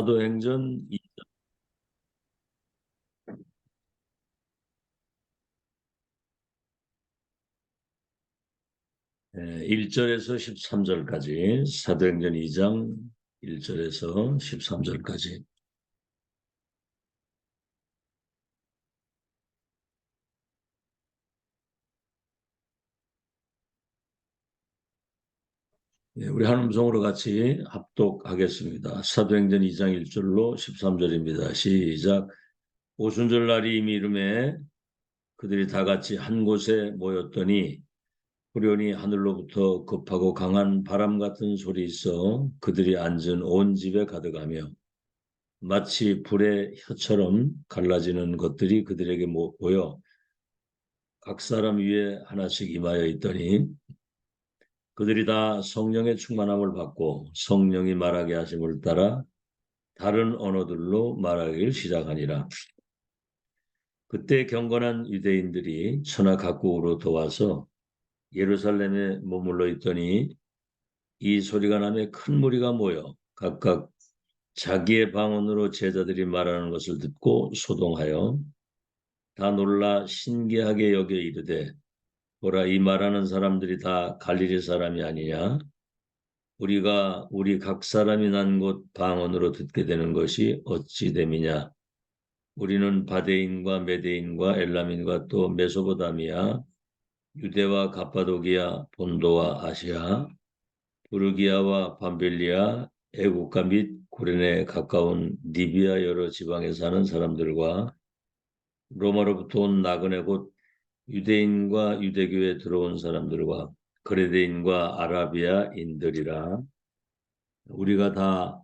사도행전 1절에서 13절까지, 사도행전 2장 1절에서 13절까지. 우리 한 음성으로 같이 합독하겠습니다. 사도행전 2장 1절로 13절입니다. 시작. 오순절 날이 이미 이름에 그들이 다 같이 한 곳에 모였더니 후련히 하늘로부터 급하고 강한 바람 같은 소리 있어 그들이 앉은 온 집에 가득하며 마치 불의 혀처럼 갈라지는 것들이 그들에게 보여 각 사람 위에 하나씩 임하여 있더니 그들이 다 성령의 충만함을 받고 성령이 말하게 하심을 따라 다른 언어들로 말하기를 시작하니라. 그때 경건한 유대인들이 천하 각국으로 도와서 예루살렘에 머물러 있더니 이 소리가 나며 큰 무리가 모여 각각 자기의 방언으로 제자들이 말하는 것을 듣고 소동하여 다 놀라 신기하게 여겨 이르되 보라, 이 말하는 사람들이 다 갈릴리 사람이 아니냐? 우리가 우리 각 사람이 난 곳 방언으로 듣게 되는 것이 어찌 됨이냐? 우리는 바데인과 메데인과 엘람인과 또 메소포타미아, 유대와 갑바도기아, 본도와 아시아, 부르기아와 밤빌리아, 애국가 및 고레네 가까운 리비아 여러 지방에 사는 사람들과 로마로부터 온 나그네 곧 유대인과 유대교에 들어온 사람들과 그레데인과 아라비아인들이라. 우리가 다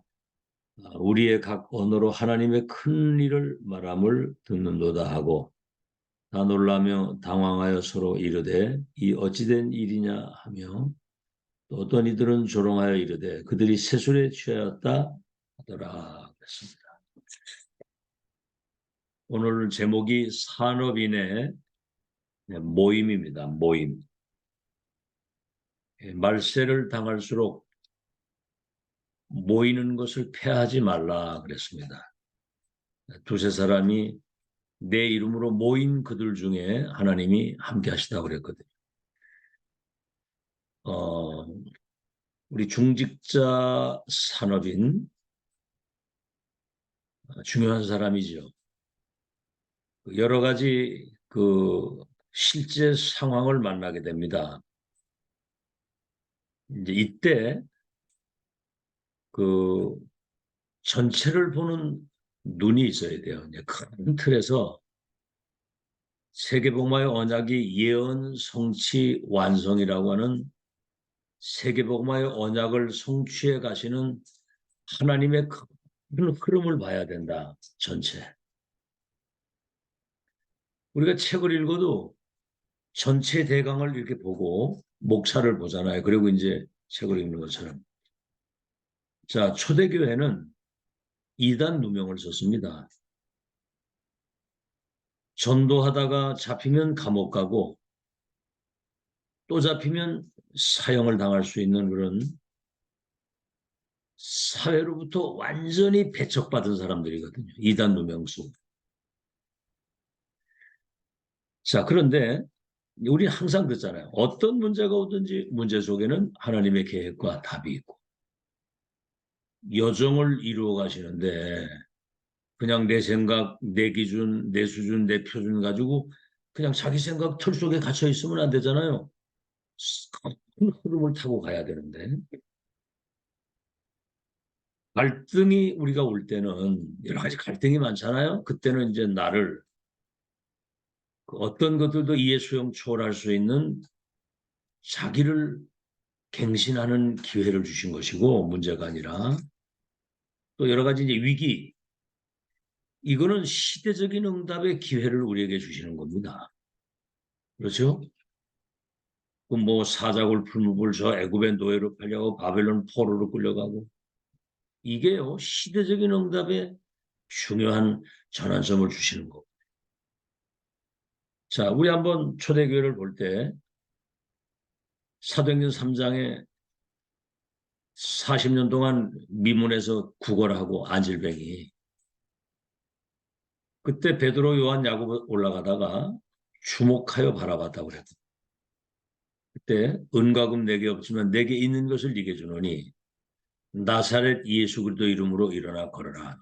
우리의 각 언어로 하나님의 큰 일을 말함을 듣는도다 하고 다 놀라며 당황하여 서로 이르되 이 어찌된 일이냐 하며 또 어떤 이들은 조롱하여 이르되 그들이 세술에 취하였다 하더라. 그랬습니다. 오늘 제목이 산업인의 모임입니다. 모임. 말세를 당할수록 모이는 것을 폐하지 말라 그랬습니다. 두세 사람이 내 이름으로 모인 그들 중에 하나님이 함께 하시다고 그랬거든요. 우리 중직자 산업인 중요한 사람이죠. 여러 가지 실제 상황을 만나게 됩니다. 이제 이때 전체를 보는 눈이 있어야 돼요. 이제 큰 틀에서 세계복음화의 언약이 예언, 성취, 완성이라고 하는 세계복음화의 언약을 성취해 가시는 하나님의 큰 흐름을 봐야 된다. 전체. 우리가 책을 읽어도 전체 대강을 이렇게 보고 목차를 보잖아요. 그리고 이제 책을 읽는 것처럼. 자, 초대교회는 이단 누명을 썼습니다. 전도하다가 잡히면 감옥 가고 또 잡히면 사형을 당할 수 있는 그런 사회로부터 완전히 배척받은 사람들이거든요. 이단 누명수. 자, 그런데 우리는 항상 듣잖아요. 어떤 문제가 오든지 문제 속에는 하나님의 계획과 답이 있고 여정을 이루어 가시는데 그냥 내 생각, 내 기준, 내 수준, 내 표준 가지고 그냥 자기 생각 틀 속에 갇혀 있으면 안 되잖아요. 큰 흐름을 타고 가야 되는데 갈등이 우리가 올 때는 여러 가지 갈등이 많잖아요. 그때는 이제 나를 어떤 것들도 이해 수용 초월할 수 있는 자기를 갱신하는 기회를 주신 것이고 문제가 아니라 또 여러 가지 이제 위기 이거는 시대적인 응답의 기회를 우리에게 주시는 겁니다. 그렇죠? 뭐 사자굴 풀무불 저 애굽의 노예로 팔려고 바벨론 포로로 끌려가고 이게요 시대적인 응답에 중요한 전환점을 주시는 거. 자, 우리 한번 초대교회를 볼 때 사도행전 3장에 40년 동안 미문에서 구걸하고 안질뱅이. 그때 베드로 요한 야고보 올라가다가 주목하여 바라봤다고 그랬거든요. 그때 은과 금 내게 없지만 내게 있는 것을 네게 주노니 나사렛 예수 그리스도 이름으로 일어나 걸어라.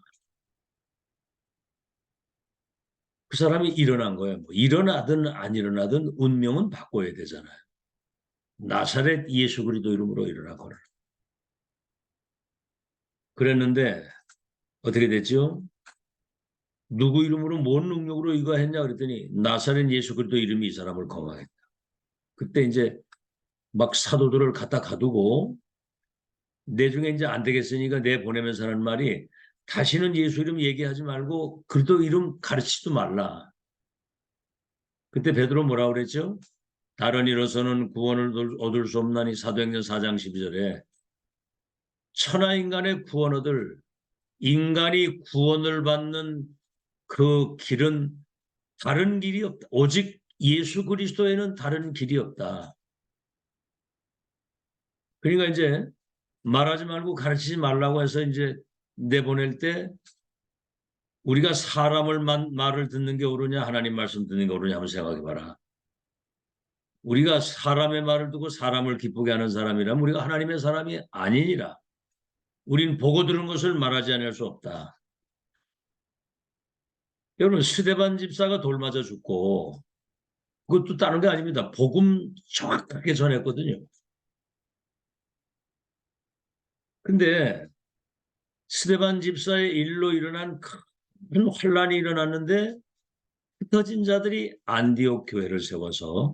그 사람이 일어난 거예요. 뭐 일어나든 안 일어나든 운명은 바꿔야 되잖아요. 나사렛 예수 그리스도 이름으로 일어나 걸어라. 그랬는데 어떻게 됐죠? 누구 이름으로 뭔 능력으로 이거 했냐 그랬더니 나사렛 예수 그리스도 이름이 이 사람을 거망했다. 그때 이제 막 사도들을 갖다 가두고 내 중에 이제 안 되겠으니까 내 보내면서 하는 말이 다시는 예수 이름 얘기하지 말고 그리스도 이름 가르치지도 말라. 그때 베드로 뭐라고 그랬죠? 다른 이로서는 구원을 얻을 수 없나니 사도행전 4장 12절에 천하인간의 구원 얻을 인간이 구원을 받는 그 길은 다른 길이 없다. 오직 예수 그리스도에는 다른 길이 없다. 그러니까 이제 말하지 말고 가르치지 말라고 해서 이제 내보낼 때 우리가 사람을 말을 듣는 게 옳으냐 하나님 말씀 듣는 게 옳으냐 한번 생각해 봐라. 우리가 사람의 말을 듣고 사람을 기쁘게 하는 사람이라면 우리가 하나님의 사람이 아니니라. 우린 보고 들은 것을 말하지 않을 수 없다. 여러분 스데반 집사가 돌 맞아 죽고 그것도 다른 게 아닙니다. 복음 정확하게 전했거든요. 근데 스데반 집사의 일로 일어난 큰 환란이 일어났는데 흩어진 자들이 안디옥 교회를 세워서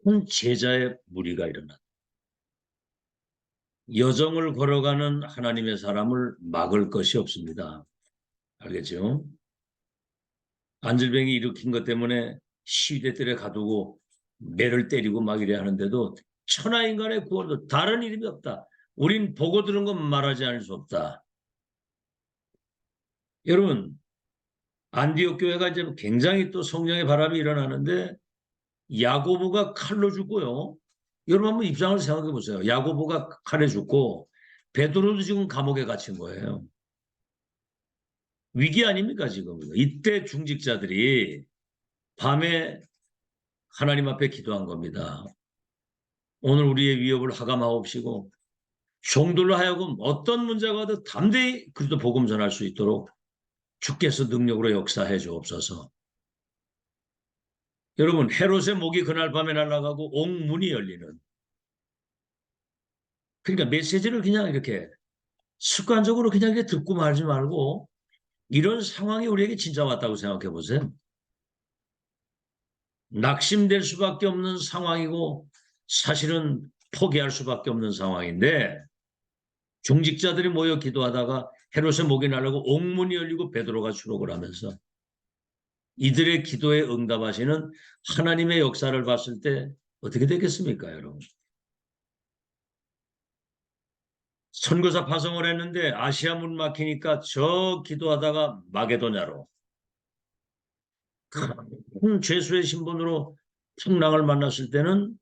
큰 제자의 무리가 일어났다. 여정을 걸어가는 하나님의 사람을 막을 것이 없습니다. 알겠죠? 안질뱅이 일으킨 것 때문에 시위대들에 가두고 매를 때리고 막 이래 하는데도 천하인간의 구원도 다른 이름이 없다. 우린 보고 들은 건 말하지 않을 수 없다. 여러분 안디옥 교회가 이제 굉장히 또 성령의 바람이 일어나는데 야고보가 칼로 죽고요. 여러분 한번 입장을 생각해 보세요. 야고보가 칼에 죽고 베드로도 지금 감옥에 갇힌 거예요. 위기 아닙니까 지금. 이때 중직자들이 밤에 하나님 앞에 기도한 겁니다. 오늘 우리의 위협을 하감하옵시고 종들로 하여금 어떤 문제가 와도 담대히 그리스도 복음 전할 수 있도록 주께서 능력으로 역사해 주옵소서. 여러분 헤롯의 목이 그날 밤에 날아가고 옥문이 열리는 그러니까 메시지를 그냥 이렇게 습관적으로 그냥 이렇게 듣고 말지 말고 이런 상황이 우리에게 진짜 왔다고 생각해 보세요. 낙심될 수밖에 없는 상황이고 사실은 포기할 수밖에 없는 상황인데 중직자들이 모여 기도하다가 헤롯의 목이 날라고 옥문이 열리고 베드로가 추록을 하면서 이들의 기도에 응답하시는 하나님의 역사를 봤을 때 어떻게 되겠습니까, 여러분? 선교사 파송을 했는데 아시아 문 막히니까 저 기도하다가 마게도냐로 큰 죄수의 신분으로 풍랑을 만났을 때는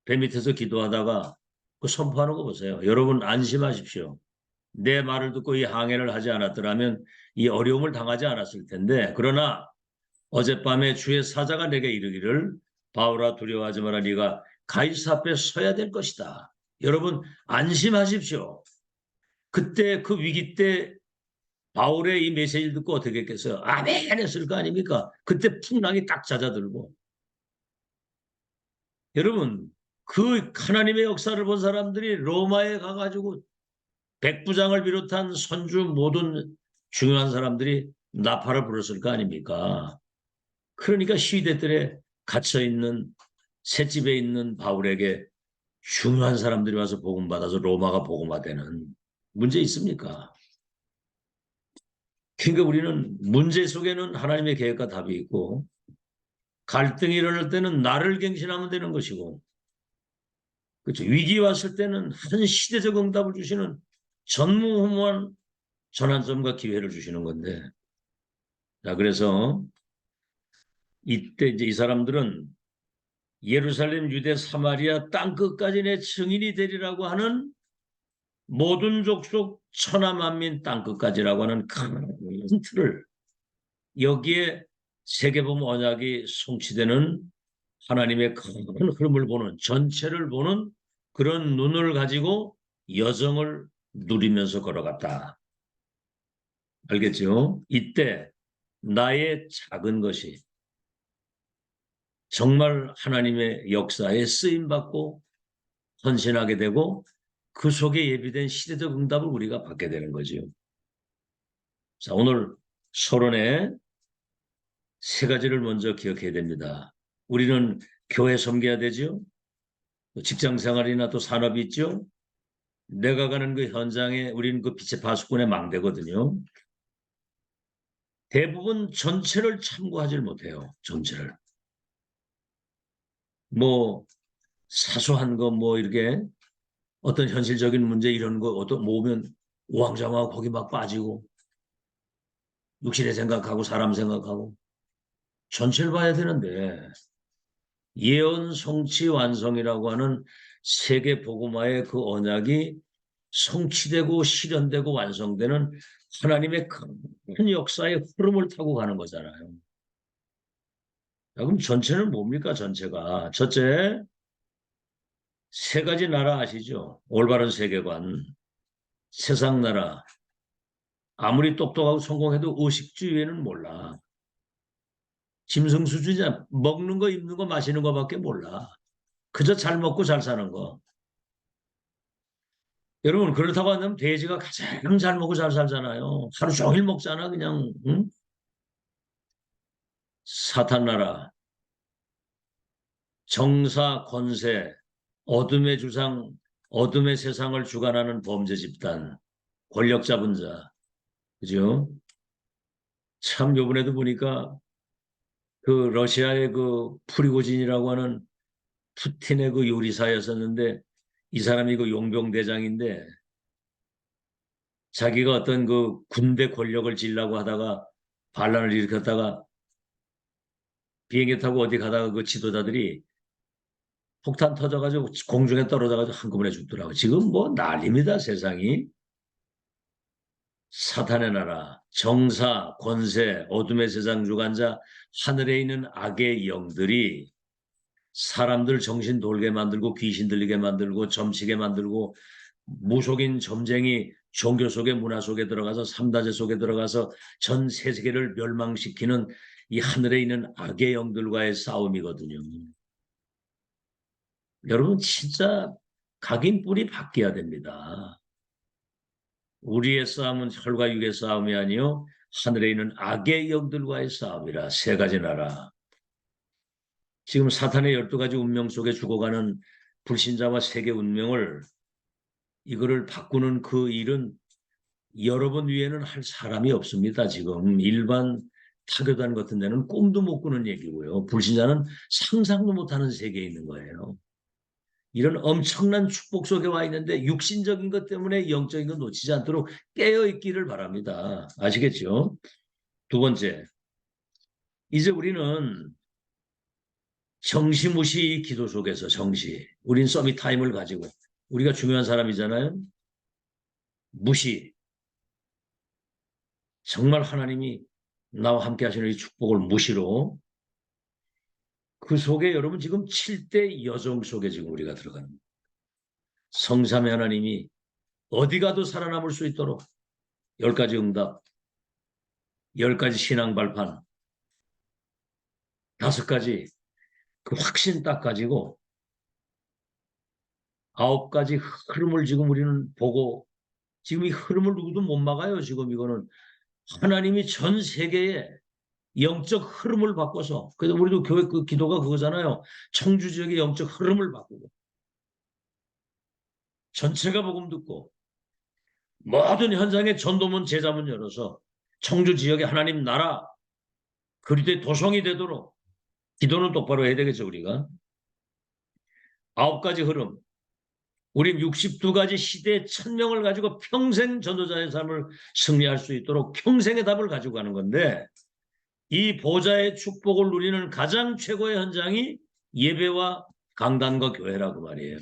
배 밑에서 기도하다가 그 선포하는 거 보세요. 여러분 안심하십시오. 내 말을 듣고 이 항해를 하지 않았더라면 이 어려움을 당하지 않았을 텐데 그러나 어젯밤에 주의 사자가 내게 이르기를 바울아 두려워하지 마라 네가 가이사 앞에 서야 될 것이다. 여러분 안심하십시오. 그때 그 위기 때 바울의 이 메시지를 듣고 어떻게 했겠어요? 아멘 했을 거 아닙니까? 그때 풍랑이 딱 잦아들고 여러분 그 하나님의 역사를 본 사람들이 로마에 가가지고 백부장을 비롯한 선주 모든 중요한 사람들이 나팔을 불었을 거 아닙니까? 그러니까 시대들에 갇혀있는 셋집에 있는 바울에게 중요한 사람들이 와서 복음받아서 로마가 복음화되는 문제 있습니까? 그러니까 우리는 문제 속에는 하나님의 계획과 답이 있고 갈등이 일어날 때는 나를 갱신하면 되는 것이고 그렇죠. 위기 왔을 때는 한 시대적 응답을 주시는 전무후무한 전환점과 기회를 주시는 건데 자 그래서 이때 이제 이 사람들은 예루살렘, 유대, 사마리아 땅 끝까지 내 증인이 되리라고 하는 모든 족속 천하 만민 땅 끝까지라고 하는 큰 틀을, 여기에 세계보험 언약이 성취되는 하나님의 큰 흐름을 보는, 전체를 보는 그런 눈을 가지고 여정을 누리면서 걸어갔다. 알겠죠? 이때 나의 작은 것이 정말 하나님의 역사에 쓰임받고 헌신하게 되고 그 속에 예비된 시대적 응답을 우리가 받게 되는 거죠. 자, 오늘 서론에 세 가지를 먼저 기억해야 됩니다. 우리는 교회 섬겨야 되죠. 직장 생활이나 또 산업이 있죠. 내가 가는 그 현장에 우리는 그 빛의 파수꾼의 망대거든요. 대부분 전체를 참고하지 못해요. 전체를. 뭐 사소한 거 뭐 이렇게 어떤 현실적인 문제 이런 거 어떤 모으면 우왕좌왕하고 거기 막 빠지고 육신의 생각하고 사람 생각하고 전체를 봐야 되는데 예언 성취 완성이라고 하는 세계 복음화의 그 언약이 성취되고 실현되고 완성되는 하나님의 큰 역사의 흐름을 타고 가는 거잖아요. 그럼 전체는 뭡니까? 전체가 첫째, 세 가지 나라 아시죠? 올바른 세계관, 세상 나라. 아무리 똑똑하고 성공해도 의식주의에는 몰라. 짐승 수준이야. 먹는 거, 입는 거, 마시는 거밖에 몰라. 그저 잘 먹고 잘 사는 거. 여러분 그렇다고 한다면 돼지가 가장 잘 먹고 잘 살잖아요. 하루 종일 먹잖아 그냥. 응? 사탄 나라, 정사, 권세, 어둠의 주상, 어둠의 세상을 주관하는 범죄 집단, 권력 잡은 자. 그죠? 참 요번에도 보니까 그 러시아의 그 프리고진이라고 하는 푸틴의 그 요리사였었는데 이 사람이 그 용병대장인데 자기가 어떤 그 군대 권력을 지려고 하다가 반란을 일으켰다가 비행기 타고 어디 가다가 그 지도자들이 폭탄 터져가지고 공중에 떨어져가지고 한꺼번에 죽더라고. 지금 뭐 난립니다, 세상이. 사탄의 나라, 정사, 권세, 어둠의 세상 주관자, 하늘에 있는 악의 영들이 사람들 정신 돌게 만들고 귀신 들리게 만들고 점치게 만들고 무속인 점쟁이 종교 속에 문화 속에 들어가서 삼다제 속에 들어가서 전 세계를 멸망시키는 이 하늘에 있는 악의 영들과의 싸움이거든요. 여러분 진짜 각인뿔이 바뀌어야 됩니다. 우리의 싸움은 혈과 육의 싸움이 아니요 하늘에 있는 악의 영들과의 싸움이라. 세 가지 나라. 지금 사탄의 12가지 운명 속에 죽어가는 불신자와 세계 운명을 이거를 바꾸는 그 일은 여러분 위에는 할 사람이 없습니다. 지금 일반 타교단 같은 데는 꿈도 못 꾸는 얘기고요. 불신자는 상상도 못하는 세계에 있는 거예요. 이런 엄청난 축복 속에 와 있는데 육신적인 것 때문에 영적인 것 놓치지 않도록 깨어있기를 바랍니다. 아시겠죠? 두 번째, 이제 우리는 정시무시 기도 속에서 정시, 우린 서밋 타임을 가지고 우리가 중요한 사람이잖아요. 무시, 정말 하나님이 나와 함께 하시는 이 축복을 무시로 그 속에 여러분 지금 7대 여정 속에 지금 우리가 들어가는 거예요. 성삼의 하나님이 어디 가도 살아남을 수 있도록 10가지 응답, 10가지 신앙 발판, 5가지 그 확신 딱 가지고 9가지 흐름을 지금 우리는 보고 지금 이 흐름을 누구도 못 막아요. 지금 이거는 하나님이 전 세계에 영적 흐름을 바꿔서 그래서 우리도 교회 그 기도가 그거잖아요. 청주 지역의 영적 흐름을 바꾸고 전체가 복음 듣고 모든 현장에 전도문 제자문 열어서 청주 지역의 하나님 나라 그리스도의 도성이 되도록 기도는 똑바로 해야 되겠죠. 우리가 9가지 흐름 우리 62가지 시대의 천명을 가지고 평생 전도자의 삶을 승리할 수 있도록 평생의 답을 가지고 가는 건데 이 보좌의 축복을 누리는 가장 최고의 현장이 예배와 강단과 교회라고 말이에요.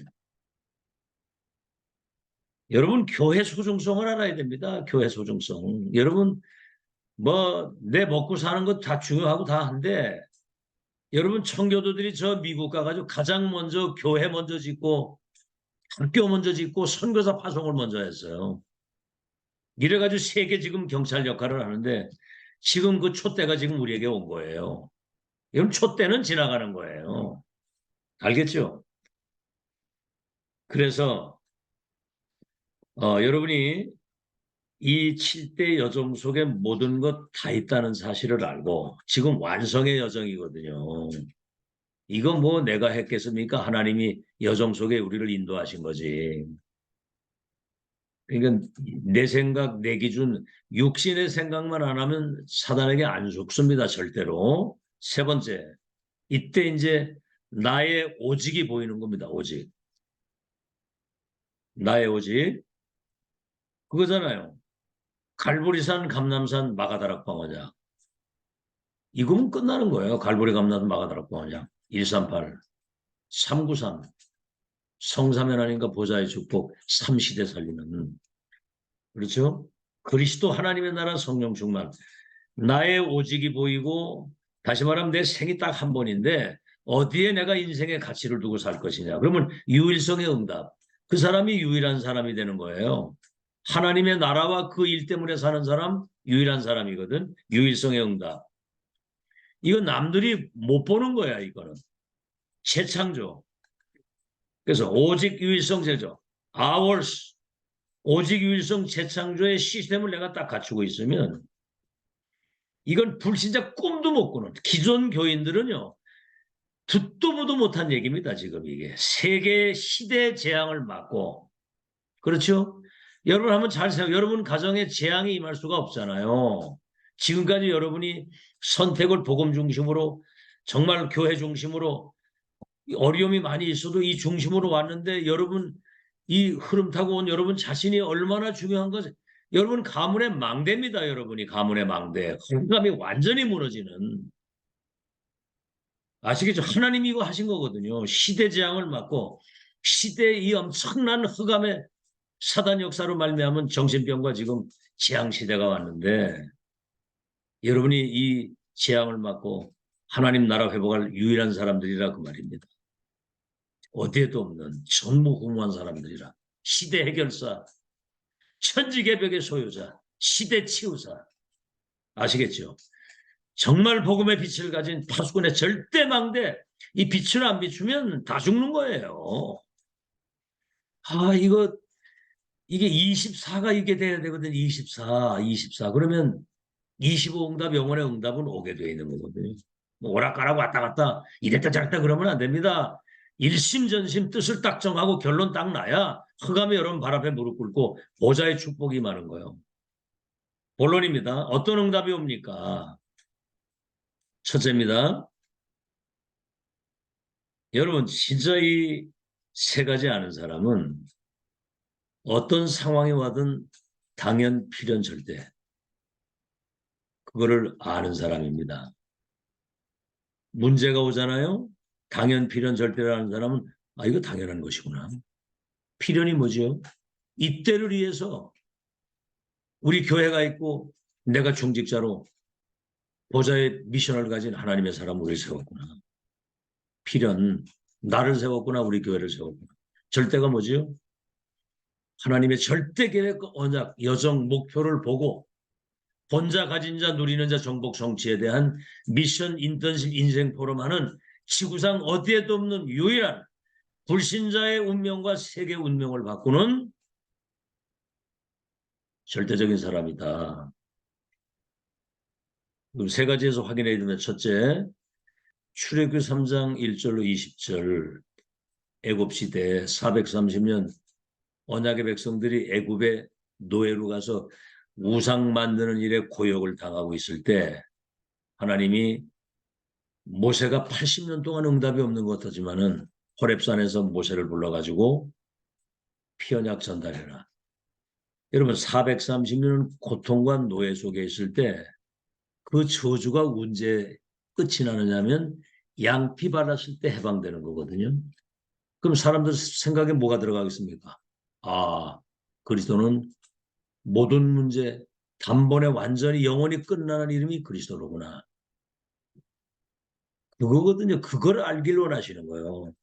여러분 교회 소중성을 알아야 됩니다. 교회 소중성. 여러분 뭐 내 먹고 사는 것 다 중요하고 다 한데 여러분 청교도들이 저 미국 가가지고 가장 먼저 교회 먼저 짓고 학교 먼저 짓고 선교사 파송을 먼저 했어요. 이래가지고 세계 지금 경찰 역할을 하는데 지금 그 촛대가 지금 우리에게 온 거예요. 이건 촛대는 지나가는 거예요. 알겠죠? 그래서 여러분이 이 7대 여정 속에 모든 것 다 있다는 사실을 알고 지금 완성의 여정이거든요. 이거 뭐 내가 했겠습니까? 하나님이 여정 속에 우리를 인도하신 거지. 그러니까 내 생각, 내 기준, 육신의 생각만 안 하면 사단에게 안 속습니다. 절대로. 세 번째, 이때 이제 나의 오직이 보이는 겁니다. 오직. 나의 오직. 그거잖아요. 갈보리산, 감남산, 마가다락 방어장. 이거면 끝나는 거예요. 갈보리, 감남산, 마가다락 방어장. 138, 393, 성사면 아닌가 보좌의 축복, 3시대 살리는. 그렇죠? 그리스도 하나님의 나라 성령 충만. 나의 오직이 보이고 다시 말하면 내 생이 딱 한 번인데 어디에 내가 인생의 가치를 두고 살 것이냐. 그러면 유일성의 응답. 그 사람이 유일한 사람이 되는 거예요. 하나님의 나라와 그 일 때문에 사는 사람 유일한 사람이거든. 유일성의 응답. 이거 남들이 못 보는 거야. 이거는. 재창조. 그래서 오직 유일성 제조. Ours. 오직 유일성 재창조의 시스템을 내가 딱 갖추고 있으면 이건 불신자 꿈도 못 꾸는 기존 교인들은요. 듣도 보도 못한 얘기입니다. 지금 이게. 세계 시대 재앙을 막고 그렇죠? 여러분 한번 잘 생각해요. 여러분 가정에 재앙이 임할 수가 없잖아요. 지금까지 여러분이 선택을 복음 중심으로 정말 교회 중심으로 어려움이 많이 있어도 이 중심으로 왔는데 여러분 이 흐름 타고 온 여러분 자신이 얼마나 중요한 것을 여러분 가문의 망대입니다. 여러분이 가문의 망대. 건강이 완전히 무너지는 아시겠죠? 하나님이 이거 하신 거거든요. 시대 재앙을 막고 시대의 이 엄청난 흑암의 사단 역사로 말미암은 정신병과 지금 재앙 시대가 왔는데 여러분이 이 재앙을 막고 하나님 나라 회복할 유일한 사람들이라 그 말입니다. 어디에도 없는 전무후무한 사람들이라. 시대 해결사, 천지개벽의 소유자, 시대 치유사. 아시겠죠? 정말 복음의 빛을 가진 파수꾼의 절대 망대. 이 빛을 안 비추면 다 죽는 거예요. 이게 24가 이게 돼야 되거든. 24. 그러면 25 응답, 영혼의 응답은 오게 돼 있는 거거든요. 뭐 오락가락 왔다 갔다 이랬다 저랬다 그러면 안 됩니다. 일심전심 뜻을 딱 정하고 결론 딱 나야 흑암의 여러분 발 앞에 무릎 꿇고 보좌의 축복이 많은 거예요. 본론입니다. 어떤 응답이 옵니까? 첫째입니다. 여러분 진짜 이 세 가지 아는 사람은 어떤 상황이 와든 당연 필연 절대 그거를 아는 사람입니다. 문제가 오잖아요. 당연 필연 절대라는 사람은 이거 당연한 것이구나. 필연이 뭐죠? 이때를 위해서 우리 교회가 있고 내가 중직자로 보좌의 미션을 가진 하나님의 사람 우리를 세웠구나. 필연 나를 세웠구나. 우리 교회를 세웠구나. 절대가 뭐지요? 하나님의 절대 계획 언약 여정 목표를 보고 본자 가진 자 누리는 자 정복 성취에 대한 미션 인턴십 인생 포럼하는 지구상 어디에도 없는 유일한 불신자의 운명과 세계 운명을 바꾸는 절대적인 사람이다. 그럼 세 가지에서 확인해야 되면 첫째, 출애굽기 3장 1절로 20절 애굽 시대 430년 언약의 백성들이 애굽의 노예로 가서 우상 만드는 일에 고역을 당하고 있을 때 하나님이 모세가 80년 동안 응답이 없는 것 같지만은 호렙산에서 모세를 불러가지고 피언약 전달해라. 여러분 430년 고통과 노예 속에 있을 때 그 저주가 언제 끝이 나느냐면 양피 발랐을 때 해방되는 거거든요. 그럼 사람들 생각에 뭐가 들어가겠습니까? 아, 그리스도는 모든 문제, 단번에 완전히 영원히 끝나는 이름이 그리스도로구나. 그거거든요. 그걸 알길 원하시는 거예요.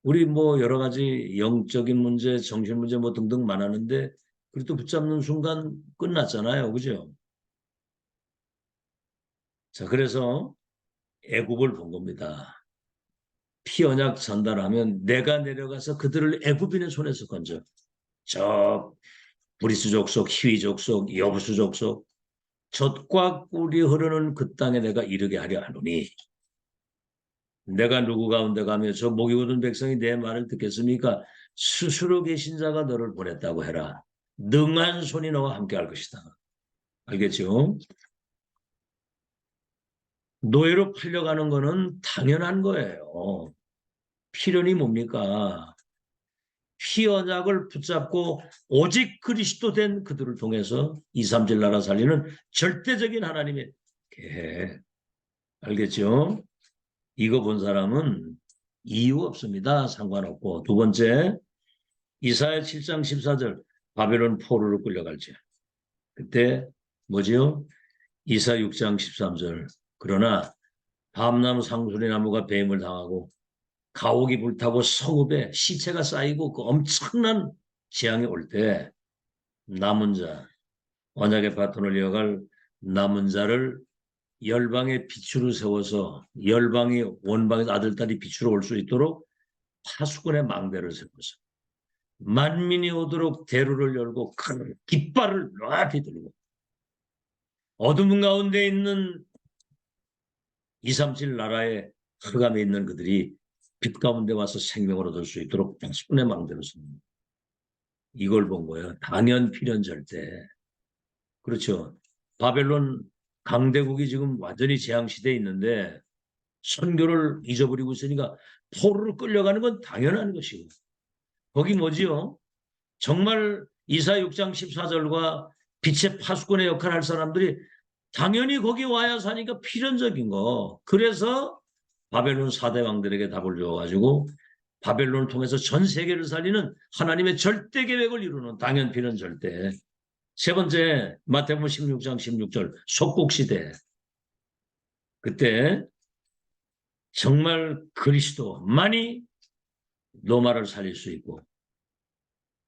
우리 뭐 여러 가지 영적인 문제, 정신 문제 뭐 등등 많았는데 그리스도 붙잡는 순간 끝났잖아요. 그죠? 자, 그래서 애굽을 본 겁니다. 피 언약 전달하면 내가 내려가서 그들을 애굽인의 손에서 건져. 저 브리스 족속, 히위 족속, 여부수 족속, 젖과 꿀이 흐르는 그 땅에 내가 이르게 하려 하노니 내가 누구 가운데 가며 저 목이 곧은 백성이 내 말을 듣겠습니까? 스스로 계신 자가 너를 보냈다고 해라. 능한 손이 너와 함께 할 것이다. 알겠죠? 노예로 팔려가는 거는 당연한 거예요. 필연이 뭡니까? 피 언약을 붙잡고 오직 그리스도 된 그들을 통해서 2, 3질 나라 살리는 절대적인 하나님의 계획. 알겠죠? 이거 본 사람은 이유 없습니다. 상관없고. 두 번째, 이사야 7장 14절 바벨론 포로로 끌려갈지. 그때 뭐지요? 이사 6장 13절. 그러나 밤나무 상수리 나무가 뱀을 당하고 가옥이 불타고 성읍에 시체가 쌓이고 그 엄청난 재앙이 올 때 남은 자, 언약의 바톤을 이어갈 남은 자를 열방의 빛으로 세워서 열방이 원방의 아들딸이 빛으로 올 수 있도록 파수꾼의 망대를 세워서 만민이 오도록 대로를 열고 큰 깃발을 높이 들고 어둠 가운데 있는 237 나라의 흑암에 있는 그들이 빛 가운데 와서 생명을 얻을 수 있도록 파수꾼의 망대를 씁니다. 이걸 본 거예요. 당연 필연 절대. 그렇죠. 바벨론 강대국이 지금 완전히 재앙시대에 있는데 선교를 잊어버리고 있으니까 포로를 끌려가는 건 당연한 것이고 거기 뭐지요? 정말 이사 6장 14절과 빛의 파수꾼의 역할을 할 사람들이 당연히 거기 와야 사니까 필연적인 거. 그래서 바벨론 4대 왕들에게 답을 줘가지고 바벨론을 통해서 전 세계를 살리는 하나님의 절대 계획을 이루는 당연 필연 절대. 세 번째 마태복음 16장 16절 속국시대. 그때 정말 그리스도만이 로마를 살릴 수 있고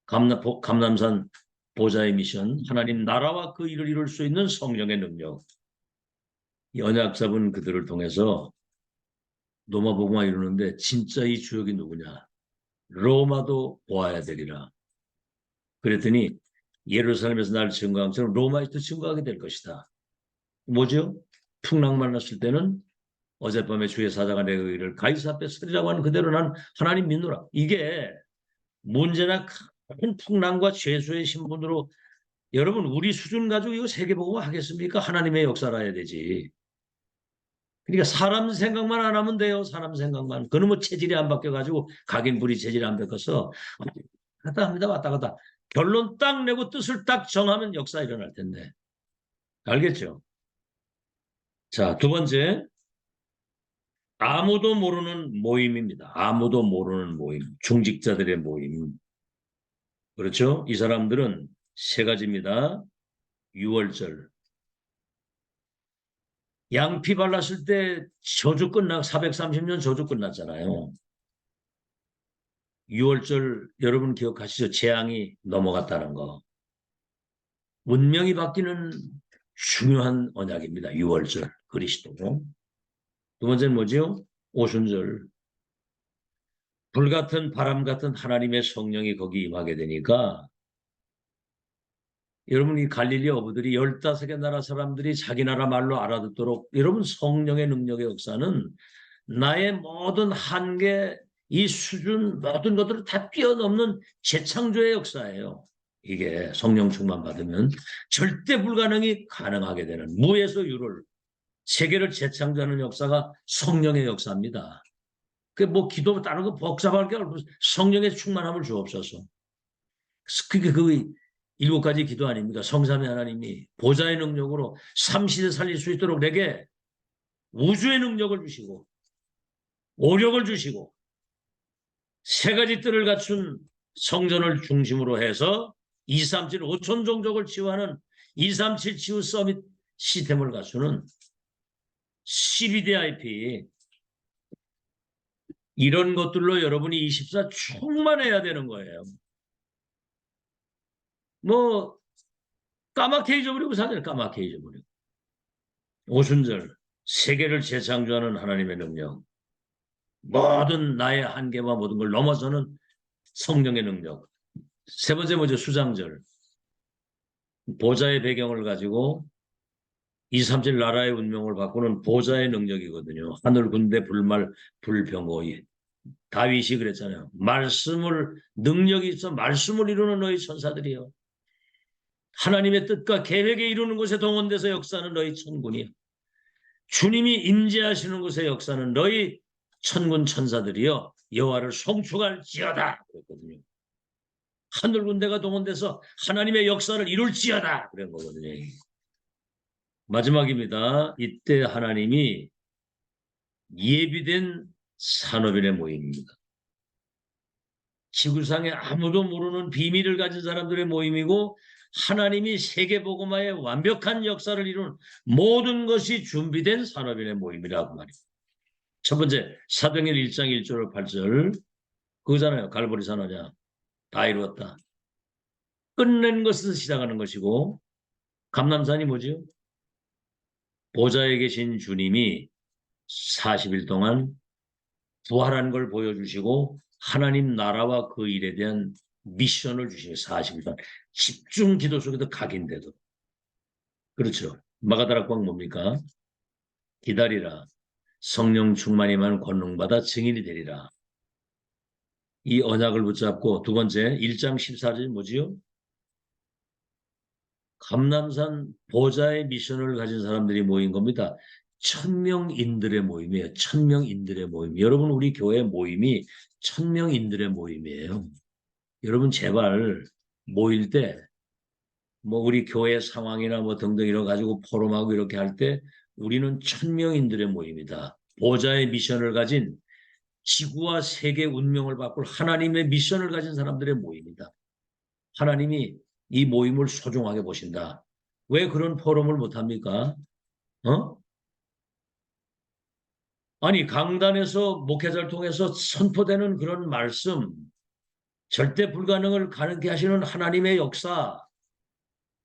감남산 보좌의 미션, 하나님 나라와 그 일을 이룰 수 있는 성령의 능력, 언약 잡은 그들을 통해서 로마 복음화 이루는데 진짜 이 주역이 누구냐? 로마도 보아야 되리라. 그랬더니 예루살렘에서 날 증거한 것처럼 로마에서도 증거하게 될 것이다. 뭐죠? 풍랑 만났을 때는 어젯밤에 주의 사자가 내게 이르기를 가이사 앞에 서리라고 하는 그대로 난 하나님 믿노라. 이게 문제나 큰 풍랑과 죄수의 신분으로 여러분 우리 수준 가지고 이거 세계복음 하겠습니까? 하나님의 역사를 해야 되지. 그러니까 사람 생각만 안 하면 돼요. 사람 생각만. 그는 뭐 체질이 안 바뀌어가지고 각인불이 체질이 안 바뀌어서 갔다 합니다. 왔다 갔다. 결론 딱 내고 뜻을 딱 정하면 역사 일어날 텐데. 알겠죠? 자, 두 번째. 아무도 모르는 모임입니다. 아무도 모르는 모임. 중직자들의 모임. 그렇죠? 이 사람들은 세 가지입니다. 6월절. 양피 발랐을 때 저주 430년 저주 끝났잖아요. 6월절 여러분 기억하시죠? 재앙이 넘어갔다는 거. 운명이 바뀌는 중요한 언약입니다. 6월절 그리스도. 두 번째는 뭐죠? 오순절. 불같은 바람 같은 하나님의 성령이 거기 임하게 되니까 여러분 이 갈릴리 어부들이 15개 나라 사람들이 자기 나라 말로 알아듣도록 여러분 성령의 능력의 역사는 나의 모든 한계, 이 수준 모든 것들을 다 뛰어넘는 재창조의 역사예요. 이게 성령 충만 받으면 절대 불가능이 가능하게 되는 무에서 유를 세계를 재창조하는 역사가 성령의 역사입니다. 그 뭐 기도 다른 거 복잡할 게 없고 성령의 충만함을 주옵소서. 그게 그 7가지 기도 아닙니까? 성삼위 하나님이 보좌의 능력으로 삼시대 살릴 수 있도록 내게 우주의 능력을 주시고 오력을 주시고 세 가지 뜰을 갖춘 성전을 중심으로 해서 237 5천 종족을 치유하는 237 치유 서밋 시스템을 갖추는 CBDIP 이런 것들로 여러분이 24 충만해야 되는 거예요. 뭐 까맣게 잊어버리고 사잖아요. 까맣게 잊어버리고. 오순절 세계를 재창조하는 하나님의 능력, 모든 나의 한계와 모든 걸 넘어서는 성령의 능력. 세 번째 뭐죠? 수장절. 보좌의 배경을 가지고 237 나라의 운명을 바꾸는 보좌의 능력이거든요. 하늘 군대 불말 불병호이. 다윗이 그랬잖아요. 말씀을 능력이 있어 말씀을 이루는 너희 천사들이요. 하나님의 뜻과 계획에 이루는 곳에 동원돼서 역사하는 너희 천군이요. 주님이 임재하시는 곳에 역사는 너희 천군 천사들이여 여호와를 송축할지어다 그랬거든요. 하늘 군대가 동원돼서 하나님의 역사를 이룰지어다 그런 거거든요. 마지막입니다. 이때 하나님이 예비된 산업인의 모임입니다. 지구상에 아무도 모르는 비밀을 가진 사람들의 모임이고 하나님이 세계복음화의 완벽한 역사를 이루는 모든 것이 준비된 산업인의 모임이라고 말입니다. 첫 번째 사도행전 1장 1절 8절 그거잖아요. 갈보리 산하냐 다 이루었다. 끝낸 것에서 시작하는 것이고 감람산이 뭐지요? 보좌에 계신 주님이 40일 동안 부활한 걸 보여주시고 하나님 나라와 그 일에 대한 미션을 주시고 40일 동안 집중 기도 속에도 각인돼도 그렇죠. 마가다락방 뭡니까? 기다리라. 성령 충만이만 권능받아 증인이 되리라. 이 언약을 붙잡고 두 번째 1장 14절 뭐지요? 감람산 보좌의 미션을 가진 사람들이 모인 겁니다. 1000명인들의 모임이에요. 1000명인들의 모임. 여러분 우리 교회 모임이 1000명인들의 모임이에요. 여러분 제발 모일 때 뭐 우리 교회 상황이나 뭐 등등 이런 가지고 포럼하고 이렇게 할 때 우리는 1000명인들의 모임이다. 보좌의 미션을 가진 지구와 세계 운명을 바꿀 하나님의 미션을 가진 사람들의 모임이다. 하나님이 이 모임을 소중하게 보신다. 왜 그런 포럼을 못합니까? 아니 강단에서 목회자를 통해서 선포되는 그런 말씀 절대 불가능을 가능케 하시는 하나님의 역사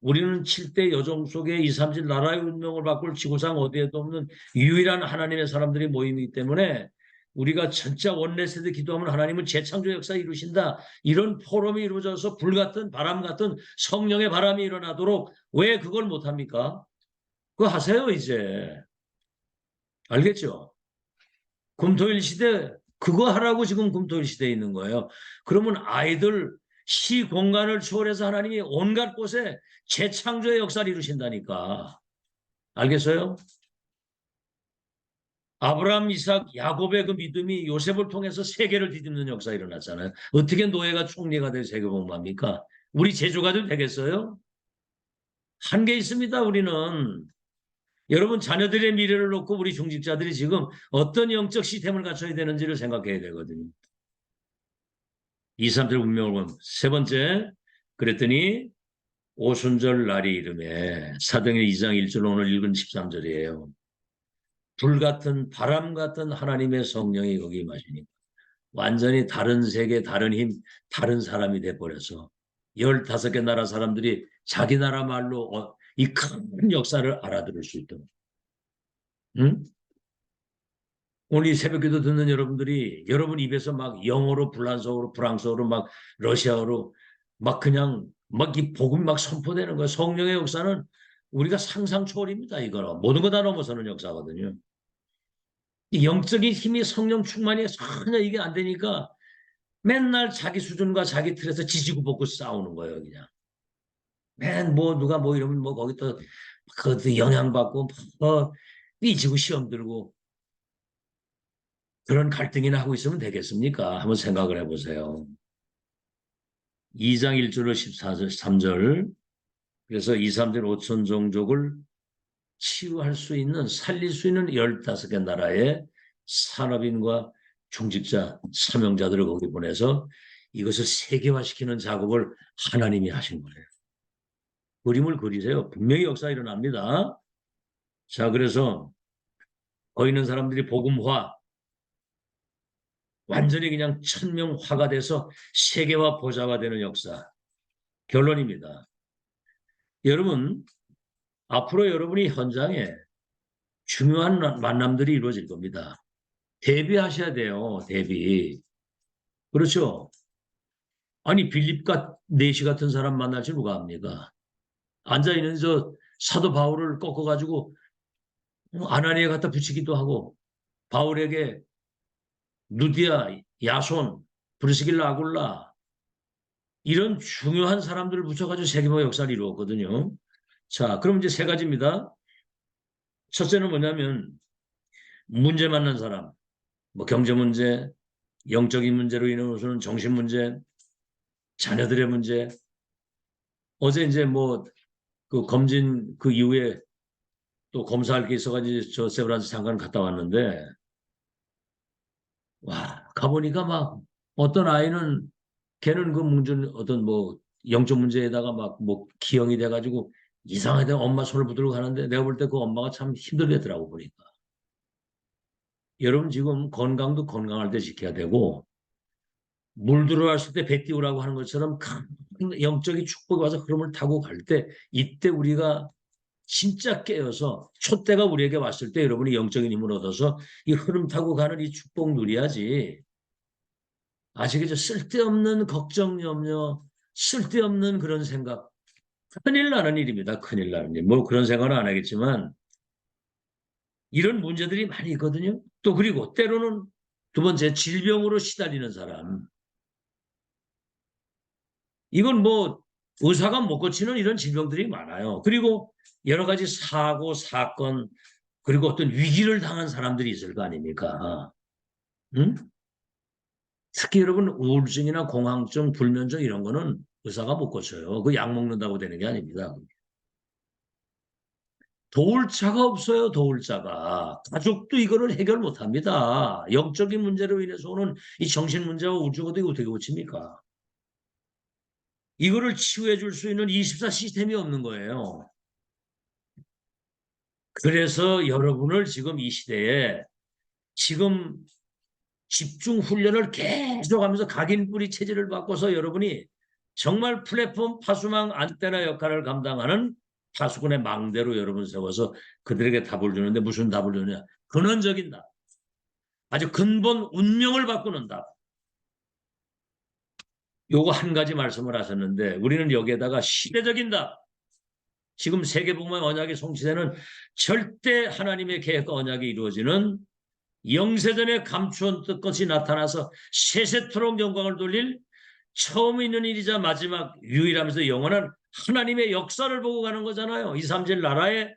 우리는 7대 여종 속에 237 나라의 운명을 바꿀 지구상 어디에도 없는 유일한 하나님의 사람들이 모임이기 때문에 우리가 진짜 원내세대 기도하면 하나님은 재창조 역사 이루신다. 이런 포럼이 이루어져서 불같은 바람 같은 성령의 바람이 일어나도록 왜 그걸 못합니까? 그거 하세요 이제. 알겠죠? 금토일 시대 그거 하라고 지금 금토일 시대에 있는 거예요. 그러면 아이들 시 공간을 초월해서 하나님이 온갖 곳에 재창조의 역사를 이루신다니까. 알겠어요? 아브라함, 이삭, 야곱의 그 믿음이 요셉을 통해서 세계를 뒤집는 역사 일어났잖아요. 어떻게 노예가 총리가 될 세계복음합니까? 우리 제조가 좀 되겠어요? 한계 있습니다, 우리는. 여러분 자녀들의 미래를 놓고 우리 중직자들이 지금 어떤 영적 시스템을 갖춰야 되는지를 생각해야 되거든요. 2, 3절 운명을 보면 세 번째 그랬더니 오순절 날이 이름에 사도행전 2장 1절 오늘 읽은 13절이에요. 불같은 바람 같은 하나님의 성령이 거기 임하시니까 완전히 다른 세계, 다른 힘, 다른 사람이 돼버려서 15개 나라 사람들이 자기 나라 말로 이 큰 역사를 알아들을 수 있도록. 응? 오늘 이 새벽기도 듣는 여러분들이 여러분 입에서 막 영어로 불란서어로 프랑스어로 막 러시아어로 막 그냥 막 이 복음이 막 선포되는 거예요. 성령의 역사는 우리가 상상 초월입니다. 이거는 모든 거 다 넘어서는 역사거든요. 이 영적인 힘이 성령 충만이 전혀 이게 안 되니까 맨날 자기 수준과 자기 틀에서 지지고 볶고 싸우는 거예요. 그냥 맨 뭐 누가 뭐 이러면 뭐 거기 또 그 영향받고 삐지고 시험 들고 그런 갈등이나 하고 있으면 되겠습니까? 한번 생각을 해보세요. 2장 1절로 14절, 3절. 그래서 2, 3절 5천 종족을 치유할 수 있는, 살릴 수 있는 15개 나라의 산업인과 중직자, 사명자들을 거기 보내서 이것을 세계화시키는 작업을 하나님이 하신 거예요. 그림을 그리세요. 분명히 역사 일어납니다. 자, 그래서 거기 있는 사람들이 복음화, 완전히 그냥 천명화가 돼서 세계화 보좌가 되는 역사. 결론입니다. 여러분, 앞으로 여러분이 현장에 중요한 만남들이 이루어질 겁니다. 대비하셔야 돼요. 대비. 그렇죠? 아니 빌립과 네시 같은 사람 만날지 누가 합니까? 앉아있는 저 사도 바울을 꺾어가지고 아나니아에 갖다 붙이기도 하고 바울에게 누디아, 야손, 브리스길라, 아굴라 이런 중요한 사람들을 붙여가지고 세계화 역사를 이루었거든요. 자, 그럼 이제 세 가지입니다. 첫째는 뭐냐면 문제 만난 사람, 뭐 경제 문제, 영적인 문제로 인해서는 정신 문제, 자녀들의 문제. 어제 이제 뭐 그 검진 그 이후에 또 검사할 게 있어가지고 저 세브란스 잠깐 갔다 왔는데 와 가보니까 막 어떤 아이는 걔는 그 문제 어떤 뭐 영적 문제에다가 막 뭐 기형이 돼가지고 이상하게 엄마 손을 붙들고 가는데 내가 볼 때 그 엄마가 참 힘들겠더라고 보니까. 여러분 지금 건강도 건강할 때 지켜야 되고 물 들어왔을 때 배 띄우라고 하는 것처럼 큰 영적인 축복이 와서 흐름을 타고 갈 때 이때 우리가 진짜 깨어서 촛대가 우리에게 왔을 때 여러분이 영적인 힘을 얻어서 이 흐름 타고 가는 이 축복 누려야지. 아시겠죠? 쓸데없는 걱정, 염려, 쓸데없는 그런 생각. 큰일 나는 일입니다. 큰일 나는 일. 뭐 그런 생각은 안 하겠지만 이런 문제들이 많이 있거든요. 또 그리고 때로는 두 번째 질병으로 시달리는 사람. 이건 뭐 의사가 못 고치는 이런 질병들이 많아요. 그리고 여러 가지 사고, 사건, 그리고 어떤 위기를 당한 사람들이 있을 거 아닙니까? 응? 특히 여러분 우울증이나 공황증, 불면증 이런 거는 의사가 못 고쳐요. 그 약 먹는다고 되는 게 아닙니다. 도울 자가 없어요. 도울 자가. 가족도 이거를 해결 못 합니다. 영적인 문제로 인해서 오는 이 정신 문제와 우울증도 이거 어떻게 고칩니까? 이거를 치유해 줄 수 있는 24 시스템이 없는 거예요. 그래서 여러분을 지금 이 시대에 지금 집중 훈련을 계속하면서 각인뿌리 체질을 바꿔서 여러분이 정말 플랫폼 파수망 안테나 역할을 감당하는 파수꾼의 망대로 여러분 세워서 그들에게 답을 주는데 무슨 답을 주느냐? 근원적인 답. 아주 근본 운명을 바꾸는 답. 요거 한 가지 말씀을 하셨는데 우리는 여기에다가 시대적인 답. 지금 세계복음의 언약이 성취되는 절대 하나님의 계획과 언약이 이루어지는 영세전에 감추었던 것이 나타나서 세세토록 영광을 돌릴 처음 있는 일이자 마지막 유일하면서 영원한 하나님의 역사를 보고 가는 거잖아요. 2, 3질 나라의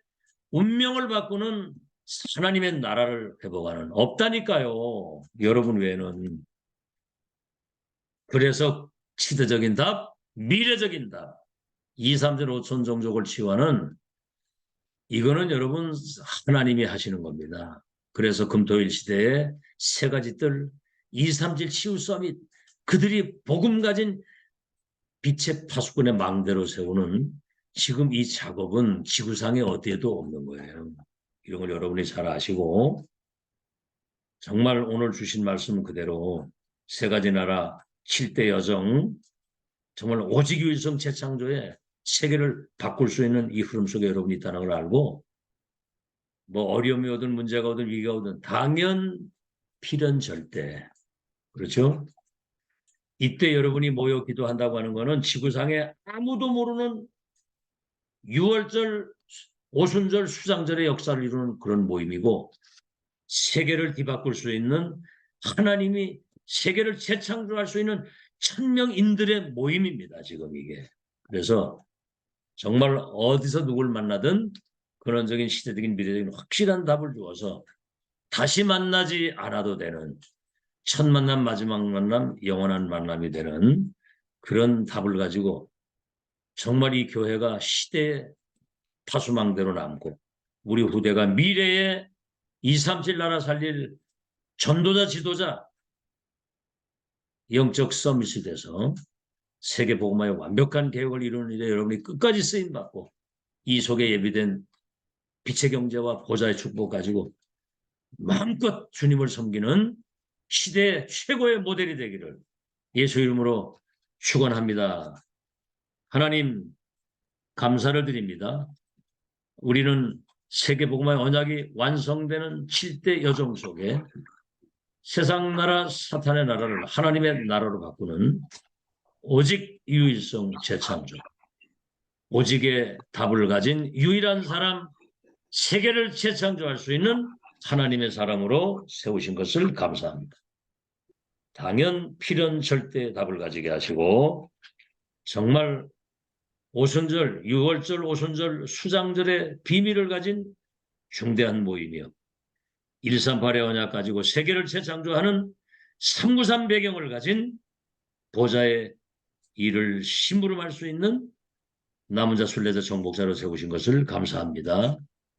운명을 바꾸는 하나님의 나라를 회복하는 없다니까요. 여러분 외에는. 그래서 시대적인 답, 미래적인 답. 2, 3질 5천 종족을 치유하는 이거는 여러분 하나님이 하시는 겁니다. 그래서 금토일 시대에 세 가지 뜰 2, 3질 치유 서밋 그들이 복음 가진 빛의 파수꾼의 망대로 세우는 지금 이 작업은 지구상에 어디에도 없는 거예요. 이런 걸 여러분이 잘 아시고 정말 오늘 주신 말씀 그대로 세 가지 나라 7대 여정 정말 오직 유일성 재창조에 세계를 바꿀 수 있는 이 흐름 속에 여러분이 있다는 걸 알고 뭐 어려움이 오든 문제가 오든 위기가 오든 당연 필연 절대 그렇죠? 이때 여러분이 모여 기도한다고 하는 것은 지구상에 아무도 모르는 6월절 오순절 수장절의 역사를 이루는 그런 모임이고 세계를 뒤바꿀 수 있는 하나님이 세계를 재창조할 수 있는 천명인들의 모임입니다. 지금 이게. 그래서 정말 어디서 누굴 만나든 근원적인 시대적인 미래적인 확실한 답을 주어서 다시 만나지 않아도 되는 첫 만남 마지막 만남 영원한 만남이 되는 그런 답을 가지고 정말 이 교회가 시대의 파수망대로 남고 우리 후대가 미래의 237 나라 살릴 전도자, 지도자, 영적 서밋이 돼서 세계 복음화의 완벽한 개혁을 이루는 일에 여러분이 끝까지 쓰임받고 이 속에 예비된 빛의 경제와 보좌의 축복 가지고 마음껏 주님을 섬기는 시대 최고의 모델이 되기를 예수 이름으로 축원합니다. 하나님 감사를 드립니다. 우리는 세계복음화의 언약이 완성되는 7대 여정 속에 세상 나라 사탄의 나라를 하나님의 나라로 바꾸는 오직 유일성 재창조, 오직의 답을 가진 유일한 사람, 세계를 재창조할 수 있는 하나님의 사람으로 세우신 것을 감사합니다. 당연 필연 절대 답을 가지게 하시고 정말 오순절, 6월절, 오순절, 수장절의 비밀을 가진 중대한 모임이요. 138의 언약 가지고 세계를 재창조하는 393 배경을 가진 보좌의 일을 심부름할 수 있는 남은 자 순례자 정복자로 세우신 것을 감사합니다.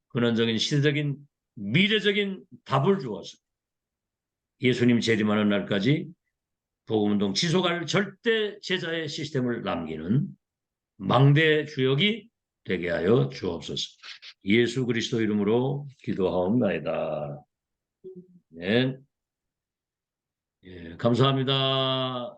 근원적인 시대적인 미래적인 답을 주어서 예수님 재림하는 날까지 복음운동 지속할 절대 제자의 시스템을 남기는 망대 주역이 되게 하여 주옵소서. 예수 그리스도 이름으로 기도하옵나이다. 네. 예, 감사합니다.